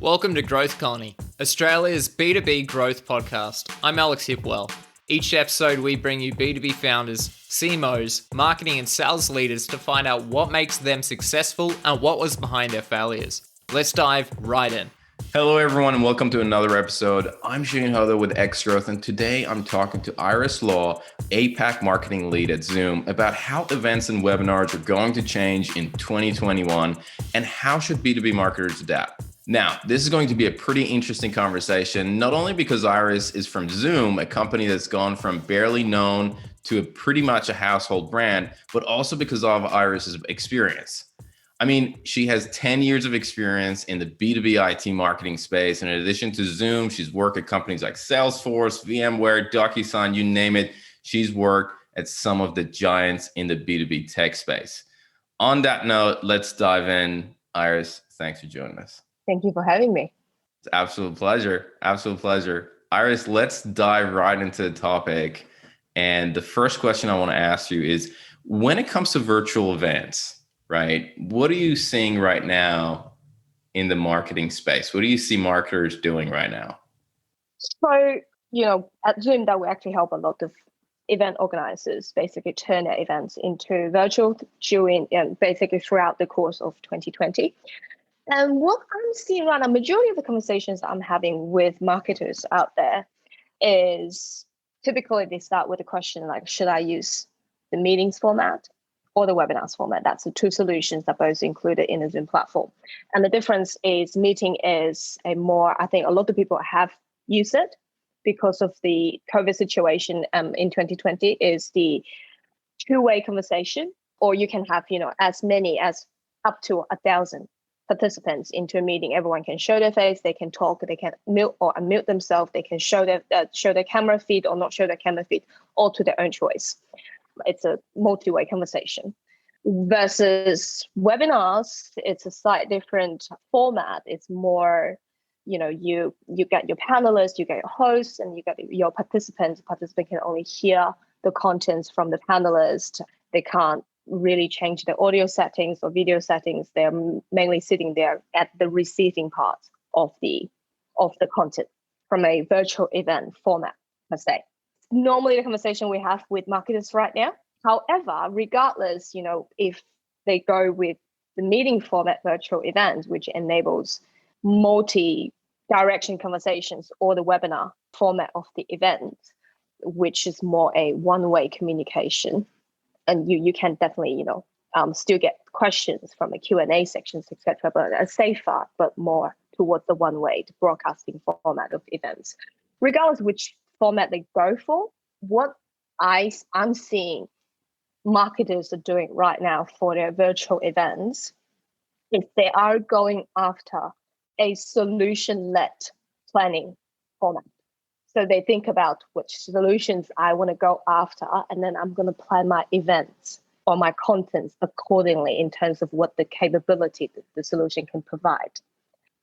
Welcome to Growth Colony, Australia's B2B growth podcast. I'm Alex Hipwell. Each episode, we bring you B2B founders, CMOs, marketing and sales leaders to find out what makes them successful and what was behind their failures. Let's dive right in. Hello, everyone, and welcome to another episode. I'm Shahin Hoda with X Growth, and today I'm talking to Iris Luo, APAC Marketing Lead at Zoom, about how events and webinars are going to change in 2021 and how should B2B marketers adapt. Now, this is going to be a pretty interesting conversation, not only because Iris is from Zoom, a company that's gone from barely known to pretty much a household brand, but also because of Iris's experience. I mean, she has 10 years of experience in the B2B IT marketing space. And in addition to Zoom, she's worked at companies like Salesforce, VMware, DocuSign, you name it. She's worked at some of the giants in the B2B tech space. On that note, let's dive in. Iris, thanks for joining us. Thank you for having me. It's an absolute pleasure. Absolute pleasure. Iris, let's dive right into the topic. And the first question I want to ask you is, when it comes to virtual events, right, what are you seeing right now in the marketing space? What do you see marketers doing right now? So, at Zoom, that we actually help a lot of event organizers basically turn their events into virtual during and basically throughout the course of 2020. And what I'm seeing right now, majority of the conversations I'm having with marketers out there is typically they start with a question like, should I use the meetings format or the webinars format? That's the two solutions that both included in the Zoom platform. And the difference is meeting is I think a lot of people have used it because of the COVID situation in 2020 is the two-way conversation, or you can have, as many as up to 1,000 participants into a meeting. Everyone can show their face, they can talk, they can mute or unmute themselves, they can show their camera feed or not show their camera feed, all to their own choice. It's a multi-way conversation. Versus webinars, it's a slightly different format. It's more, you get your panelists, you get your hosts, and you get your participants. The participant can only hear the contents from the panelists. They can't really change the audio settings or video settings. They're mainly sitting there at the receiving part of the content from a virtual event format per se. Normally the conversation we have with marketers right now. However, regardless, if they go with the meeting format virtual event, which enables multi-direction conversations, or the webinar format of the event, which is more a one-way communication. And you can definitely, still get questions from the Q&A sections, etc., but a safer, but more towards the one-way broadcasting format of events. Regardless which format they go for, what I'm seeing marketers are doing right now for their virtual events is they are going after a solution-led planning format. So they think about which solutions I want to go after, and then I'm going to plan my events or my contents accordingly in terms of what the capability that the solution can provide.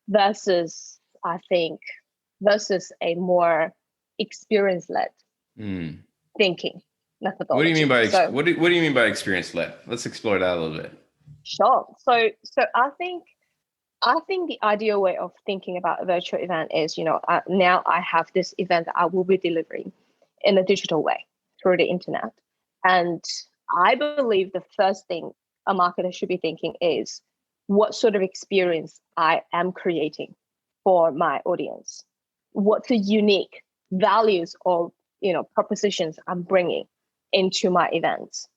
Versus a more experience-led thinking methodology. What do you mean by what do you mean by experience-led? Let's explore that a little bit. Sure. So I think the ideal way of thinking about a virtual event is, now I have this event that I will be delivering in a digital way through the internet. And I believe the first thing a marketer should be thinking is what sort of experience I am creating for my audience. What the unique values or, propositions I'm bringing into my events.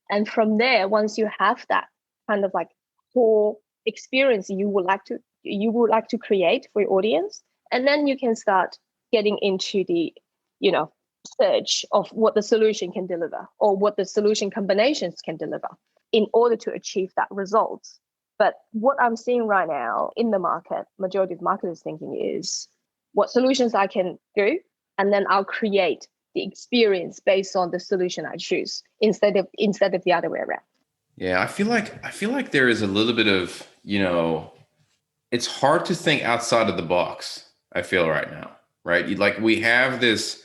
And from there, once you have that kind of like core experience you would like to create for your audience, and then you can start getting into the search of what the solution can deliver or what the solution combinations can deliver in order to achieve that result. But what I'm seeing right now in the market, majority of marketers thinking is what solutions I can do, and then I'll create the experience based on the solution I choose instead of the other way around. Yeah, I feel like there is a little bit of, it's hard to think outside of the box, I feel right now, right? We have this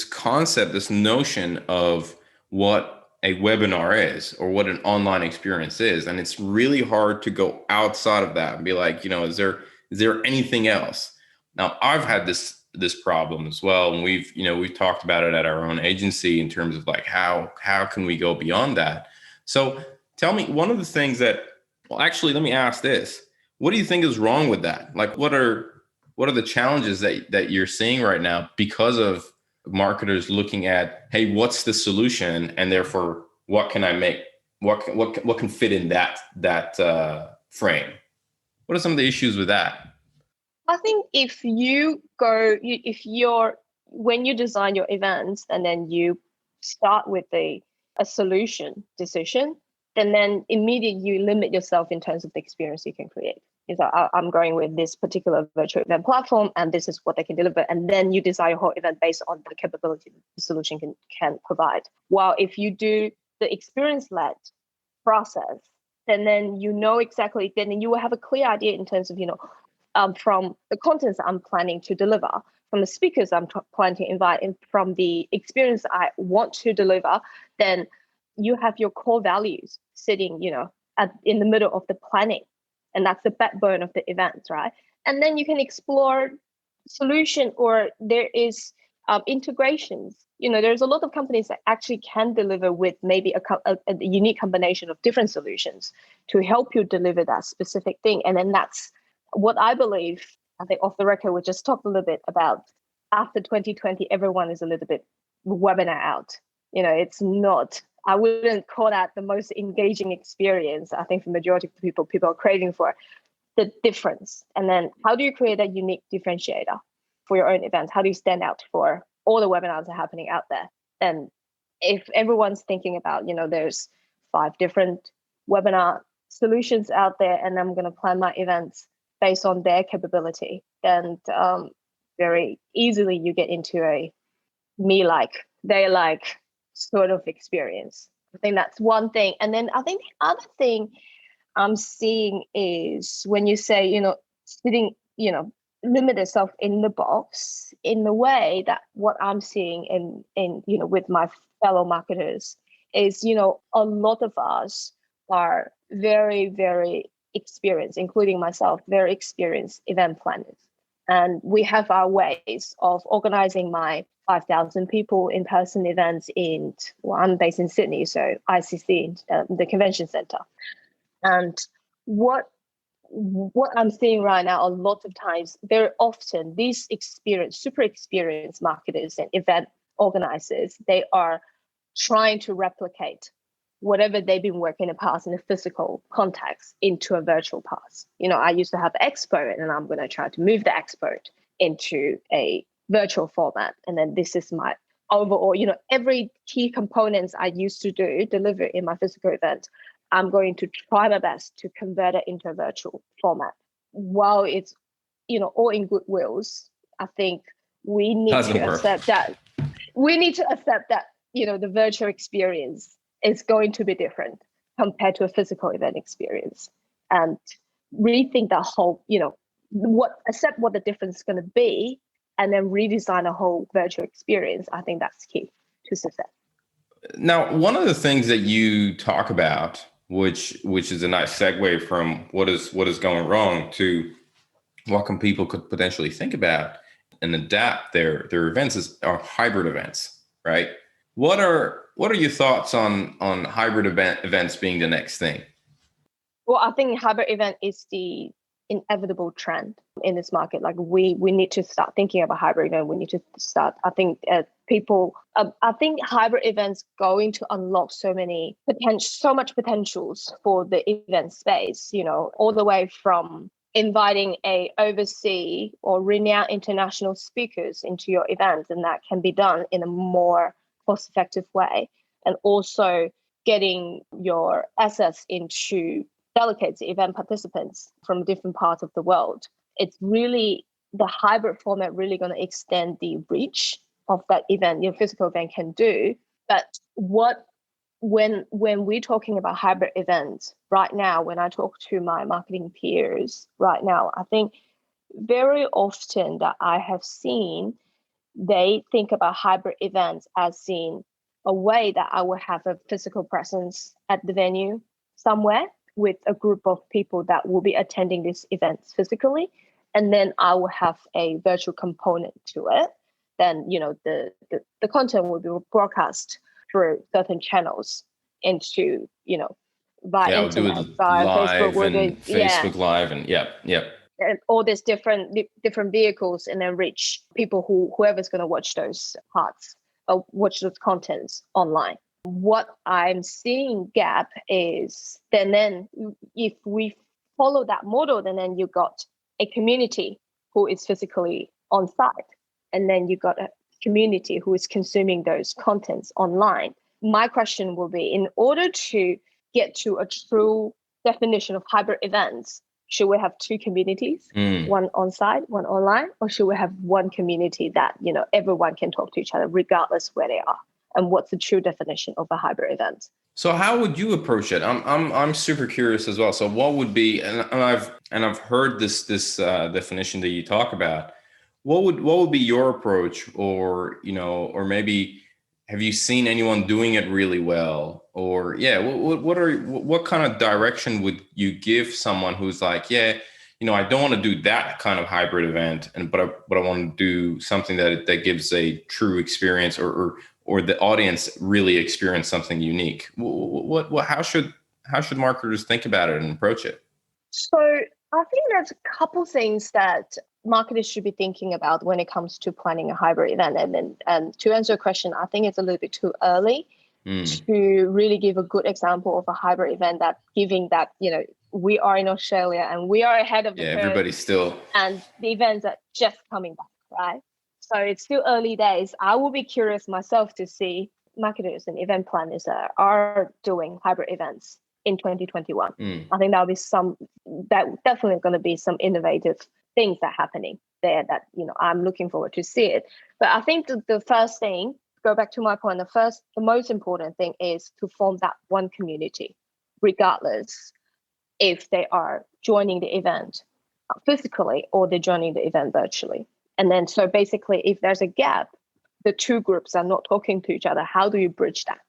concept, this notion of what a webinar is or what an online experience is. And it's really hard to go outside of that and be like, is there Is there anything else? Now, I've had this problem as well, and we've talked about it at our own agency in terms of like how can we go beyond that. So tell me, one of the things that, well, actually, let me ask this: what do you think is wrong with that? Like, what are the challenges that you're seeing right now because of marketers looking at, hey, what's the solution, and therefore what can I make? What can fit in that frame? What are some of the issues with that? I think when you design your events and then you start with a solution decision, then immediately you limit yourself in terms of the experience you can create. Is that I'm going with this particular virtual event platform, and this is what they can deliver, and then you design your whole event based on the capability the solution can provide. While if you do the experience-led process, then you know exactly, then you will have a clear idea in terms of from the contents I'm planning to deliver, from the speakers I'm planning to invite, and from the experience I want to deliver, then you have your core values sitting, in the middle of the planning. And that's the backbone of the events, right? And then you can explore solution, or there is integrations. There's a lot of companies that actually can deliver with maybe a unique combination of different solutions to help you deliver that specific thing. And then that's what I believe. I think off the record, we just talked a little bit about after 2020, everyone is a little bit webinar out. It's not, I wouldn't call that the most engaging experience. I think for the majority of people are craving for the difference. And then how do you create a unique differentiator for your own events? How do you stand out for all the webinars that are happening out there? And if everyone's thinking about, there's 5 different webinar solutions out there, and I'm going to plan my events based on their capability, then very easily you get into a me like, they like sort of experience. I think that's one thing. And then I think the other thing I'm seeing is when you say, sitting, limit yourself in the box, in the way that what I'm seeing in with my fellow marketers is, a lot of us are very, very experienced, including myself, very experienced event planners. And we have our ways of organizing my 5,000 people in-person events I'm based in Sydney, so ICC, the convention center. And what I'm seeing right now, a lot of times, very often, these super experienced marketers and event organizers, they are trying to replicate whatever they've been working in the past in a physical context into a virtual pass. I used to have the expo, and I'm going to try to move the expo into a virtual format. And then this is my overall, every key components I used to deliver in my physical event, I'm going to try my best to convert it into a virtual format. While it's, all in good wills, I think we need to accept that. We need to accept that, the virtual experience is going to be different compared to a physical event experience, and rethink that whole, accept what the difference is going to be, and then redesign a whole virtual experience. I think that's key to success. Now, one of the things that you talk about, which is a nice segue from what is going wrong to what can people could potentially think about and adapt their events, are hybrid events, right? What are your thoughts on hybrid events being the next thing? Well, I think hybrid event is the inevitable trend in this market. Like we need to start thinking about hybrid event. We need to start. I think I think hybrid events going to unlock so much potentials for the event space. All the way from inviting a overseas or renowned international speakers into your event, and that can be done in a more cost-effective way, and also getting your assets into delegates, event participants from different parts of the world. It's really, the hybrid format really going to extend the reach of that event, your physical event can do. But when we're talking about hybrid events right now, when I talk to my marketing peers right now, I think very often that I have seen, they think about hybrid events as in a way that I will have a physical presence at the venue somewhere with a group of people that will be attending these events physically. and then I will have a virtual component to it. Then, the content will be broadcast through certain channels into, via Yeah, I'll do internet, it via Facebook, live and yeah, Facebook Live and yep. and all these different vehicles, and then reach people whoever's going to watch those parts or watch those contents online. What I'm seeing gap is then if we follow that model, then you got a community who is physically on site, and then you got a community who is consuming those contents online. My question will be, in order to get to a true definition of hybrid events, should we have two communities, one on site, one online, or should we have one community that everyone can talk to each other regardless where they are? And what's the true definition of a hybrid event? So how would you approach it? I'm super curious as well. So what would be, and I've heard this definition that you talk about. What would be your approach, or maybe have you seen anyone doing it really well? Or what kind of direction would you give someone who's like, I don't want to do that kind of hybrid event, but I want to do something that gives a true experience, or the audience really experience something unique. How should marketers think about it and approach it? So I think there's a couple things that marketers should be thinking about when it comes to planning a hybrid event. And to answer your question, I think it's a little bit too early to really give a good example of a hybrid event, that giving that, we are in Australia and we are ahead of the curve. Everybody's still, and the events are just coming back, right? So it's still early days. I will be curious myself to see marketers and event planners that are doing hybrid events in 2021. I think that definitely going to be some innovative things that are happening there that, I'm looking forward to see it. But I think the first thing, go back to my point, the most important thing is to form that one community, regardless if they are joining the event physically or they're joining the event virtually. And then, so basically, if there's a gap, the two groups are not talking to each other, how do you bridge that?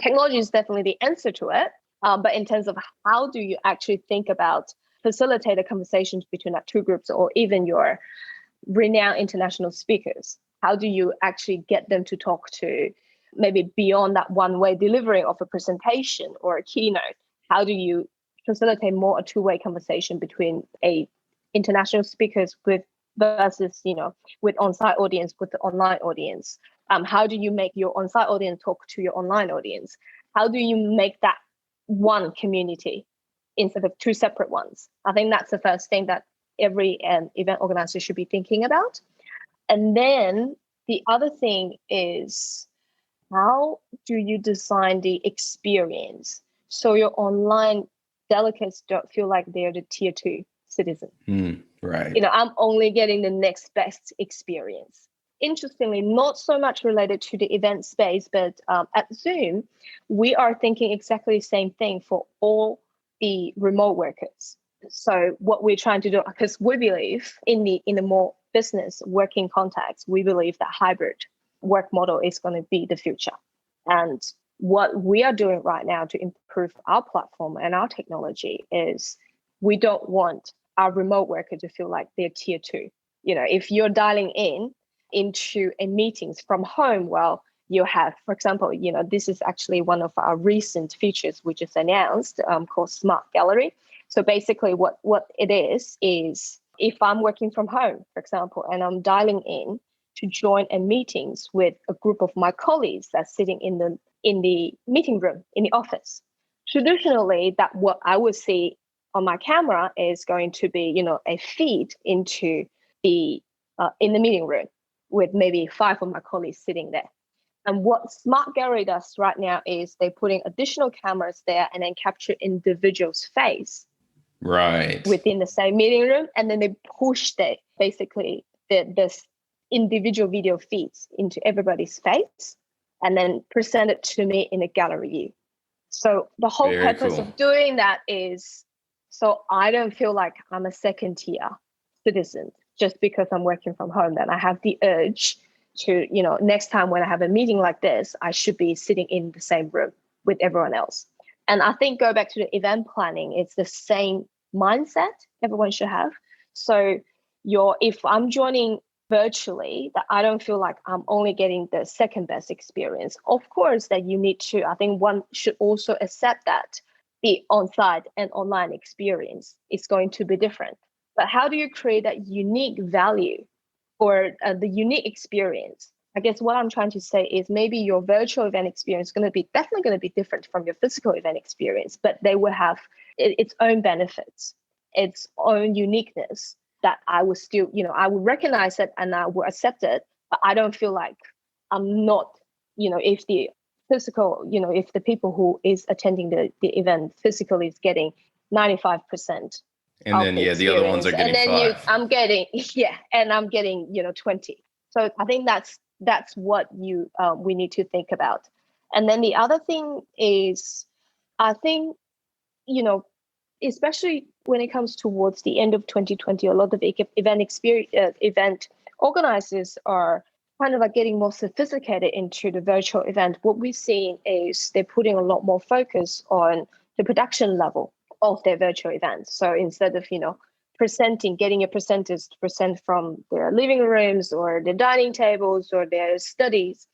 Technology is definitely the answer to it. But in terms of how do you actually think about facilitate the conversations between that two groups, or even your renowned international speakers, how do you actually get them to talk to maybe beyond that one-way delivery of a presentation or a keynote? How do you facilitate more a two-way conversation between a international speakers versus, with on-site audience, with the online audience? How do you make your on-site audience talk to your online audience? How do you make that one community instead of two separate ones? I think that's the first thing that every event organizer should be thinking about. And then the other thing is, how do you design the experience so your online delegates don't feel like they're the tier 2 citizen? Right. I'm only getting the next best experience. Interestingly, not so much related to the event space, but at Zoom, we are thinking exactly the same thing for all the remote workers. So what we're trying to do, because we believe in the more business working context, we believe that hybrid work model is going to be the future. And what we are doing right now to improve our platform and our technology is, we don't want our remote worker to feel like they're tier 2. If you're dialing into a meetings from home, well, you have, for example, this is actually one of our recent features we just announced, called Smart Gallery. So basically what it is if I'm working from home, for example, and I'm dialing in to join a meetings with a group of my colleagues that's sitting in the meeting room in the office, traditionally that what I would see on my camera is going to be, a feed into the in the meeting room with maybe 5 of my colleagues sitting there. And what Smart Gallery does right now is they're putting additional cameras there and then capture individuals' face right within the same meeting room, and then they push this individual video feeds into everybody's face and then present it to me in a gallery view. So the whole Very purpose cool. of doing that is so I don't feel like I'm a second tier citizen just because I'm working from home. Then I have the urge to, next time when I have a meeting like this, I should be sitting in the same room with everyone else. And I think go back to the event planning, it's the same mindset everyone should have. So if I'm joining virtually, that I don't feel like I'm only getting the second best experience. Of course, that you need to, I think one should also accept that the on-site and online experience is going to be different. But how do you create that unique value or the unique experience? I guess what I'm trying to say is maybe your virtual event experience is going to be definitely going to be different from your physical event experience, but they will have its own benefits, its own uniqueness that I would still, I would recognize it and I would accept it, but I don't feel like I'm not, if the physical, if the people who is attending the event physically is getting 95%. And then, the other ones are getting and then 5. I'm getting, and I'm getting, 20. So I think that's what we need to think about. And then the other thing is, I think, especially when it comes towards the end of 2020, a lot of event organizers are kind of like getting more sophisticated into the virtual event. What we're seeing is they're putting a lot more focus on the production level of their virtual events. So instead of, getting your presenters to present from their living rooms or their dining tables or their studies,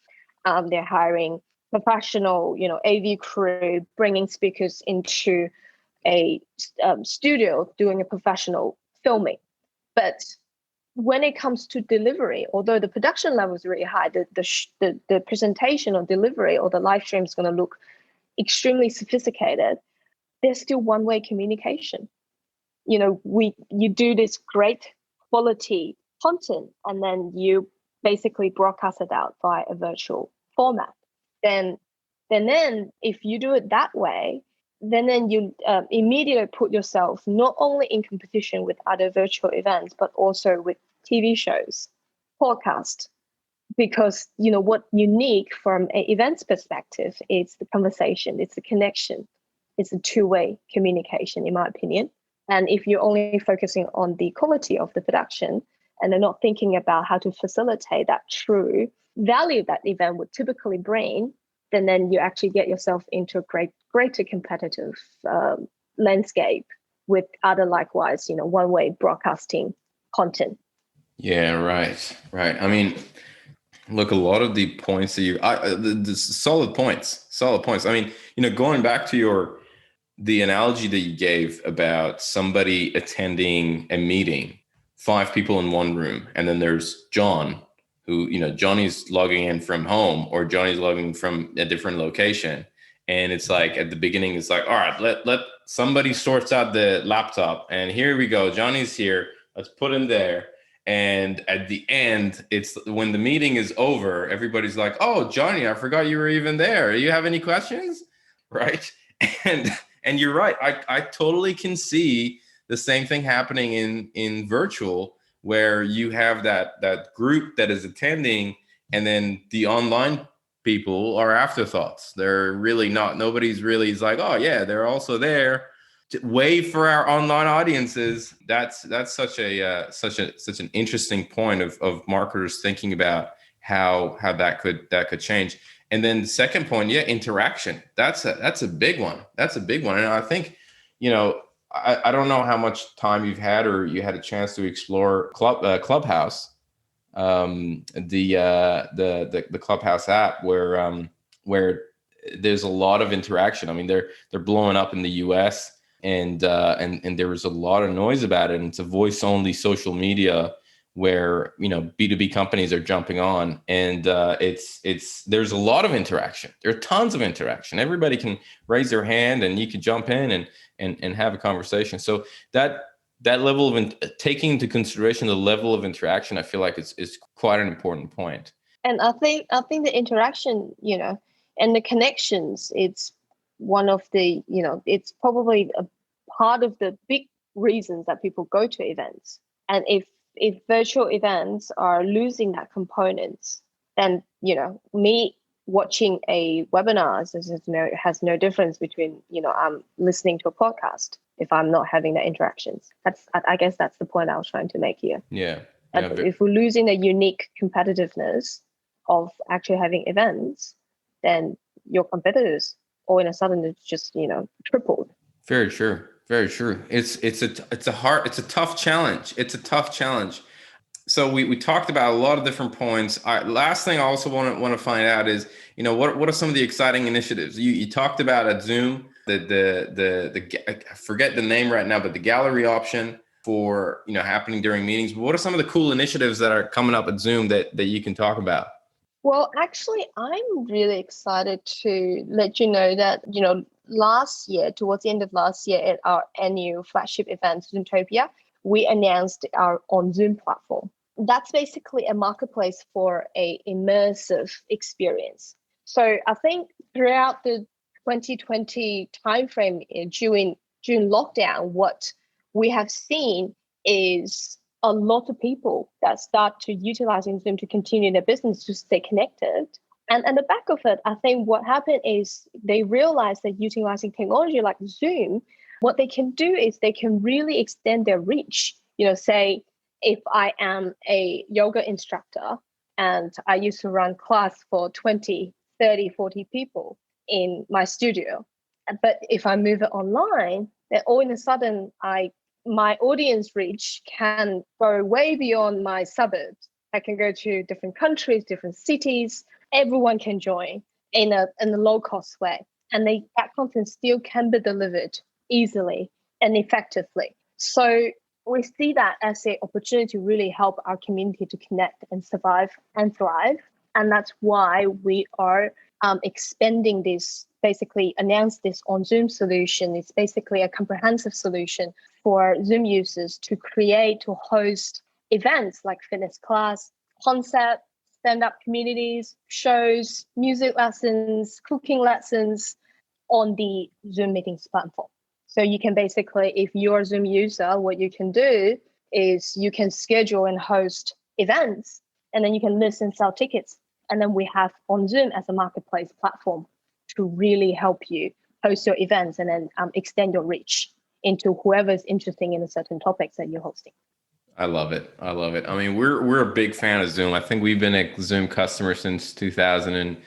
they're hiring professional, AV crew, bringing speakers into a studio, doing a professional filming. But when it comes to delivery, although the production level is really high, the presentation or delivery or the live stream is going to look extremely sophisticated. There's still one-way communication. You do this great quality content and then you basically broadcast it out via a virtual format. Then if you do it that way, then you immediately put yourself not only in competition with other virtual events, but also with TV shows, podcasts, because what unique from an events perspective is the conversation, it's the connection, it's a two-way communication, in my opinion. And if you're only focusing on the quality of the production and they're not thinking about how to facilitate that true value that event would typically bring, then you actually get yourself into a greater competitive landscape with other likewise, one-way broadcasting content. Yeah, right. I mean, look, a lot of the points that the solid points. I mean, going back to the analogy that you gave about somebody attending a meeting, 5 people in one room, and then there's John, who, Johnny's logging in from home or Johnny's logging from a different location. And it's like at the beginning, it's like, all right, let somebody sorts out the laptop and here we go. Johnny's here. Let's put him there. And at the end, it's when the meeting is over, everybody's like, oh, Johnny, I forgot you were even there. Do you have any questions? Right. And you're right. I totally can see the same thing happening in virtual, where you have that group that is attending, and then the online people are afterthoughts. They're really not. Nobody's really is like, oh yeah, they're also there. Way for our online audiences. That's such an interesting point of marketers thinking about how that could change. And then the second point, interaction. That's a big one. And I think, I don't know how much time you've had or you had a chance to explore Clubhouse, the Clubhouse app where there's a lot of interaction. I mean, they're blowing up in the US, and there was a lot of noise about it. And it's a voice only social media where, B2B companies are jumping on, and there's a lot of interaction. There are tons of interaction. Everybody can raise their hand and you can jump in and have a conversation. So that level of taking into consideration the level of interaction, I feel like is quite an important point. And I think the interaction, and the connections, it's one of the, it's probably a part of the big reasons that people go to events. And if virtual events are losing that component, then, me watching a webinar has no difference between, I'm listening to a podcast if I'm not having that interactions. I guess that's the point I was trying to make here. Yeah. If we're losing the unique competitiveness of actually having events, then your competitors all in a sudden it's just, tripled. Very true. Very true. It's a tough challenge. It's a tough challenge. So we talked about a lot of different points. Last thing I also want to find out is, what are some of the exciting initiatives you talked about at Zoom? I forget the name right now, but the gallery option for happening during meetings. But what are some of the cool initiatives that are coming up at Zoom that you can talk about? Well, actually, I'm really excited to let you know that, last year, towards the end of last year at our annual flagship event, Zoomtopia, we announced our On Zoom platform. That's basically a marketplace for a immersive experience. So I think throughout the 2020 timeframe during June lockdown, what we have seen is a lot of people that start to utilizing Zoom to continue their business, to stay connected. And on the back of it, I think what happened is they realized that utilizing technology like Zoom, what they can do is they can really extend their reach. Say if I am a yoga instructor and I used to run class for 20, 30, 40 people in my studio. But if I move it online, then all of a sudden my audience reach can go way beyond my suburbs. I can go to different countries, different cities. Everyone can join in a low cost way. And that content still can be delivered easily and effectively. So we see that as an opportunity to really help our community to connect and survive and thrive. And that's why we are expanding this, basically announced this On Zoom solution. It's basically a comprehensive solution for Zoom users to create, to host events like fitness class, concert, stand-up communities, shows, music lessons, cooking lessons on the Zoom meetings platform. So you can basically, if you're a Zoom user, what you can do is you can schedule and host events, and then you can list and sell tickets. And then we have On Zoom as a marketplace platform to really help you host your events and then extend your reach into whoever's interested in a certain topics that you're hosting. I love it. I love it. I mean, we're a big fan of Zoom. I think we've been a Zoom customer since 2000 and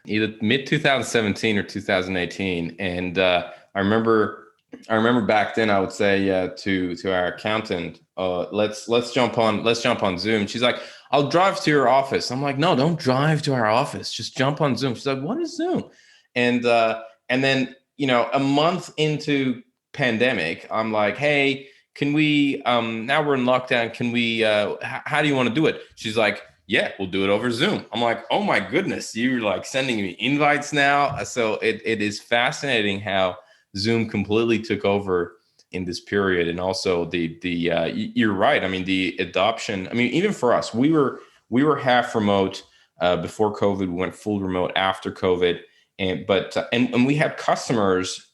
either mid 2017 or 2018. And I remember back then I would say to our accountant, let's jump on Zoom. She's like, I'll drive to your office. I'm like, no, don't drive to our office. Just jump on Zoom. She's like, what is Zoom? And then a month into pandemic, I'm like, hey, can we, now we're in lockdown, can we, how do you want to do it? She's like, yeah, we'll do it over Zoom. I'm like, oh my goodness, you're like sending me invites now. So it is fascinating how Zoom completely took over in this period. And also you're right. I mean, the adoption, I mean, even for us, we were half remote before COVID, we went full remote after COVID. And we had customers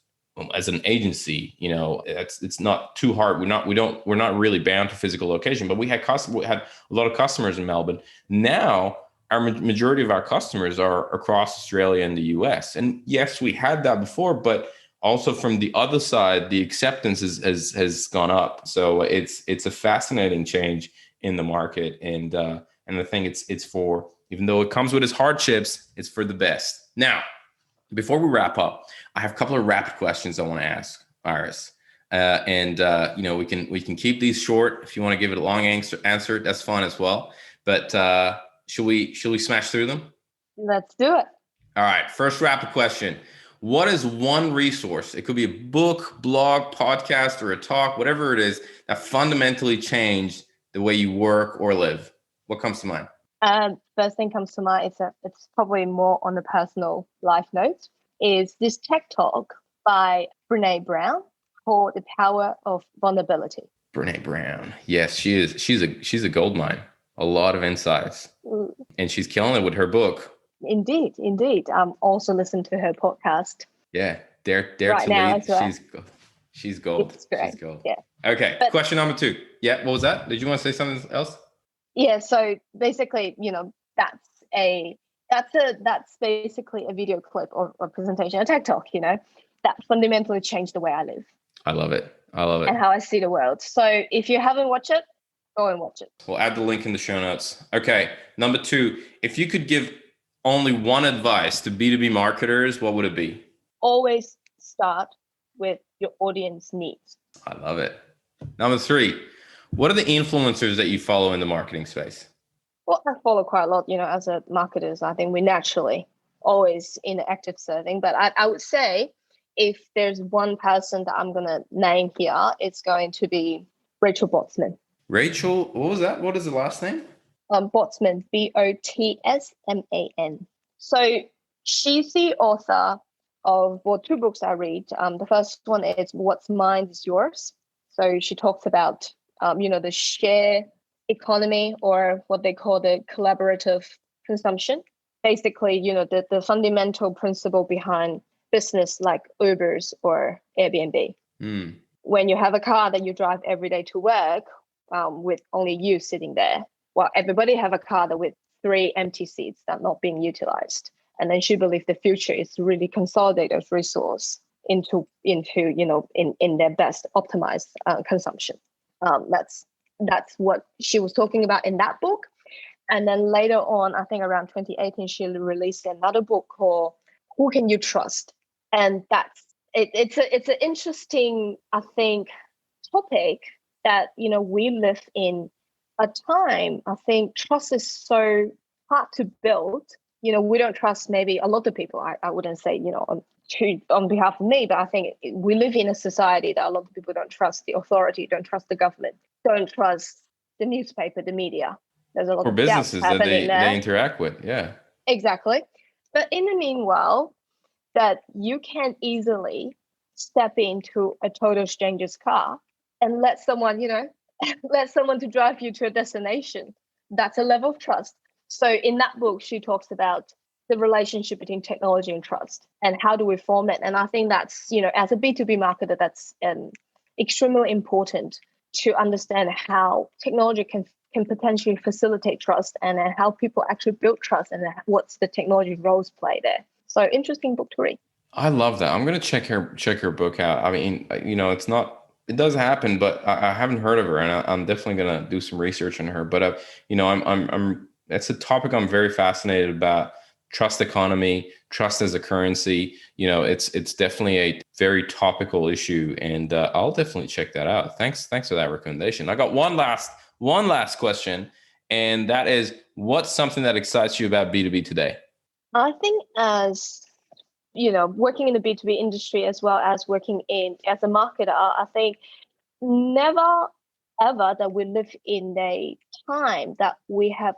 as an agency, it's not too hard. We're not really bound to physical location, but we had a lot of customers in Melbourne. Now our majority of our customers are across Australia and the US. And yes, we had that before, but also from the other side, the acceptance has gone up. So it's a fascinating change in the market. And I think it's for, even though it comes with its hardships, it's for the best. Now, before we wrap up, I have a couple of rapid questions I want to ask Iris, we can keep these short. If you want to give it a long answer, that's fine as well. But should we smash through them? Let's do it. All right. First rapid question: what is one resource? It could be a book, blog, podcast, or a talk, whatever it is, that fundamentally changed the way you work or live. What comes to mind? First thing comes to mind, it's probably more on the personal life note, is this TED Talk by Brené Brown called The Power of Vulnerability. Brené Brown. Yes, she is. She's a gold mine. A lot of insights. And she's killing it with her book. Indeed. Also listen to her podcast. Yeah. Dare right to now lead. as well. She's gold. It's great. She's gold. Yeah. Okay. But, question number 2. Yeah. What was that? Did you want to say something else? Yeah. So basically, that's basically a video clip or presentation, a TED Talk, that fundamentally changed the way I live. I love it. And how I see the world. So if you haven't watched it, go and watch it. We'll add the link in the show notes. Okay. Number 2, if you could give only one advice to B2B marketers, what would it be? Always start with your audience needs. I love it. Number 3, what are the influencers that you follow in the marketing space? Well, I follow quite a lot, as a marketers. I think we naturally always in active serving. But I would say if there's one person that I'm going to name here, it's going to be Rachel Botsman. Rachel, what was that? What is the last name? Botsman, Botsman. So she's the author of, well, 2 books I read. The first one is What's Mine is Yours. So she talks about, the share economy, or what they call the collaborative consumption. Basically, the fundamental principle behind business like Uber's or Airbnb. When you have a car that you drive every day to work, with only you sitting there, well, everybody have a car that with 3 empty seats that are not being utilized. And then she believes the future is to really consolidate those resources into in their best optimized consumption. That's what she was talking about in that book. And then later on, I think around 2018, she released another book called Who Can You Trust? And it's an interesting, I think, topic that, we live in a time, I think trust is so hard to build. We don't trust maybe a lot of people. I wouldn't say, on behalf of me, but I think we live in a society that a lot of people don't trust the authority, don't trust the government, don't trust the newspaper, the media. There's a lot of businesses that they interact with. Yeah, exactly. But in the meanwhile, that you can easily step into a total stranger's car and let someone, let someone to drive you to a destination. That's a level of trust. So in that book, she talks about the relationship between technology and trust and how do we form it. And I think that's, as a B2B marketer, that's extremely important to understand how technology can potentially facilitate trust, and how people actually build trust, and what's the technology roles play there. So interesting book to read. I love that. I'm going to check her book out. I mean, it does happen, but I haven't heard of her, and I'm definitely going to do some research on her. But it's a topic I'm very fascinated about. Trust economy, trust as a currency. It's definitely a very topical issue, and I'll definitely check that out. Thanks for that recommendation. I got one last question, and that is, what's something that excites you about B2B today? I think as working in the B2B industry as well as working as a marketer, I think never ever that we live in a time that we have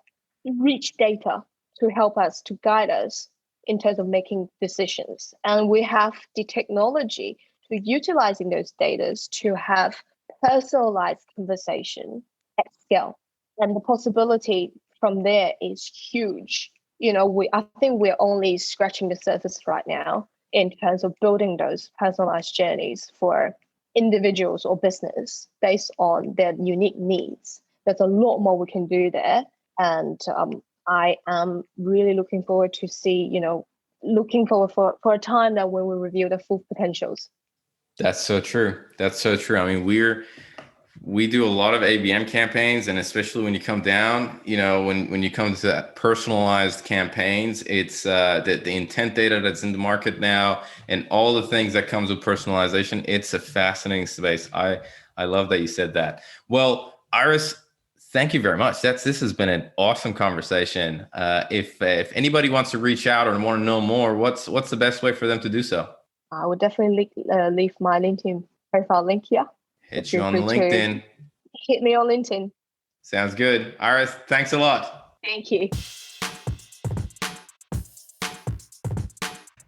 rich data to help us, to guide us in terms of making decisions. And we have the technology to utilizing those data to have personalized conversation at scale. And the possibility from there is huge. I think we're only scratching the surface right now in terms of building those personalized journeys for individuals or business based on their unique needs. There's a lot more we can do there. And I am really looking forward to for a time that when we review the full potentials. That's so true. I mean, we do a lot of ABM campaigns, and especially when you come down, when you come to that personalized campaigns, it's the intent data that's in the market now and all the things that comes with personalization. It's a fascinating space. I love that you said that. Well, Iris, thank you very much. This has been an awesome conversation. If anybody wants to reach out or want to know more, what's the best way for them to do so? I would definitely leave my LinkedIn profile link here. Hit you on LinkedIn. Hit me on LinkedIn. Sounds good. Iris, thanks a lot. Thank you.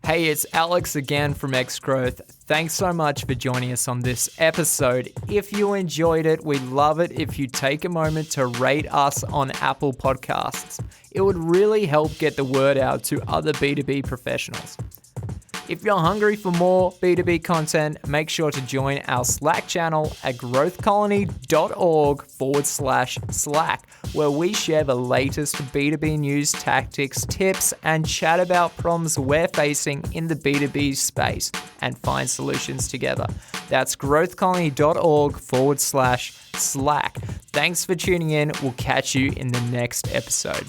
Hey, it's Alex again from X Growth. Thanks so much for joining us on this episode. If you enjoyed it, we'd love it if you take a moment to rate us on Apple Podcasts. It would really help get the word out to other B2B professionals. If you're hungry for more B2B content, make sure to join our Slack channel at growthcolony.org/Slack, where we share the latest B2B news, tactics, tips, and chat about problems we're facing in the B2B space and find solutions together. That's growthcolony.org/Slack. Thanks for tuning in. We'll catch you in the next episode.